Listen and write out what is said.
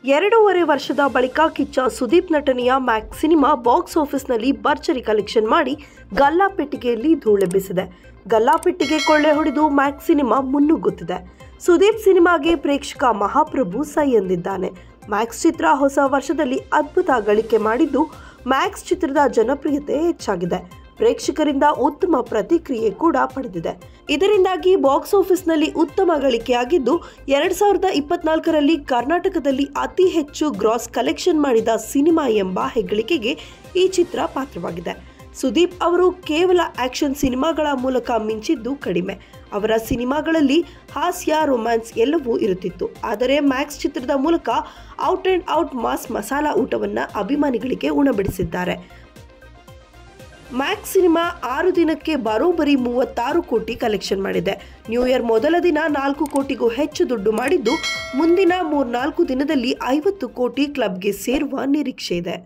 2.5 ವರ್ಷದ ಬಳಿಕ ಕಿಚ್ಚ ಸುದೀಪ್ ನಟನೆಯ ಮ್ಯಾಕ್ಸ್ ಸಿನಿಮಾ ಬಾಕ್ಸ್ ಆಫೀಸ್ನಲ್ಲಿ ಭರ್ಜರಿ ಕಲೆಕ್ಷನ್ ಮಾಡಿ ಗಲ್ಲಾಪೆಟ್ಟಿಗೆಯಲ್ಲಿ ಧೂಳೆಬ್ಬಿಸಿದೆ. ಗಲ್ಲಾಪೆಟ್ಟಿಗೆ ಕೊಳ್ಳೆ ಹೊಡೆದು ಮ್ಯಾಕ್ಸ್ ಸಿನಿಮಾ ಮುನ್ನುಗ್ಗುತ್ತಿದೆ. ಸುದೀಪ್ ಸಿನಿಮಾಗೆ ಪ್ರೇಕ್ಷಕ ಮಹಾಪ್ರಭು ಸೈ ಎಂದಿದ್ದಾನೆ. ಮ್ಯಾಕ್ಸ್ ಚಿತ್ರ ಹೊಸ ವರ್ಷದಲ್ಲಿ ಅದ್ಭುತ ಗಳಿಕೆ ಮಾಡಿದ್ದು, ಮ್ಯಾಕ್ಸ್ ಚಿತ್ರದ ಜನಪ್ರಿಯತೆ ಹೆಚ್ಚಾಗಿದೆ. ಪ್ರೇಕ್ಷಕರಿಂದ ಉತ್ತಮ ಪ್ರತಿಕ್ರಿಯೆ ಕೂಡ ಪಡೆದಿದೆ. ಇದರಿಂದಾಗಿ ಬಾಕ್ಸ್ ಆಫೀಸ್ನಲ್ಲಿ ಉತ್ತಮ ಗಳಿಕೆಯಾಗಿದ್ದು, 2024ರಲ್ಲಿ ಕರ್ನಾಟಕದಲ್ಲಿ ಅತಿ ಹೆಚ್ಚು ಗ್ರಾಸ್ ಕಲೆಕ್ಷನ್ ಮಾಡಿದ ಸಿನಿಮಾ ಎಂಬ ಹೆಗ್ಗಳಿಕೆಗೆ ಈ ಚಿತ್ರ ಪಾತ್ರವಾಗಿದೆ. ಸುದೀಪ್ ಅವರು ಕೇವಲ ಆಕ್ಷನ್ ಸಿನಿಮಾಗಳ ಮೂಲಕ ಮಿಂಚಿದ್ದು ಕಡಿಮೆ. ಅವರ ಸಿನಿಮಾಗಳಲ್ಲಿ ಹಾಸ್ಯ, ರೊಮ್ಯಾನ್ಸ್ ಎಲ್ಲವೂ ಇರುತ್ತಿತ್ತು. ಆದರೆ ಮ್ಯಾಕ್ಸ್ ಚಿತ್ರದ ಮೂಲಕ out and out mass masala ಊಟವನ್ನು ಅಭಿಮಾನಿಗಳಿಗೆ ಉಣಬಡಿಸಿದ್ದಾರೆ. ಮ್ಯಾಕ್ಸ್ ಸಿನಿಮಾ 6 ದಿನಕ್ಕೆ ಬರೋಬ್ಬರಿ 36 ಕೋಟಿ ಕಲೆಕ್ಷನ್ ಮಾಡಿದೆ. ನ್ಯೂ ಇಯರ್ ಮೊದಲ ದಿನ 4 ಕೋಟಿಗೂ ಹೆಚ್ಚು ದುಡ್ಡು ಮಾಡಿದ್ದು, ಮುಂದಿನ 3-4 ದಿನದಲ್ಲಿ 50 ಕೋಟಿ ಕ್ಲಬ್ಗೆ ಸೇರುವ ನಿರೀಕ್ಷೆ ಇದೆ.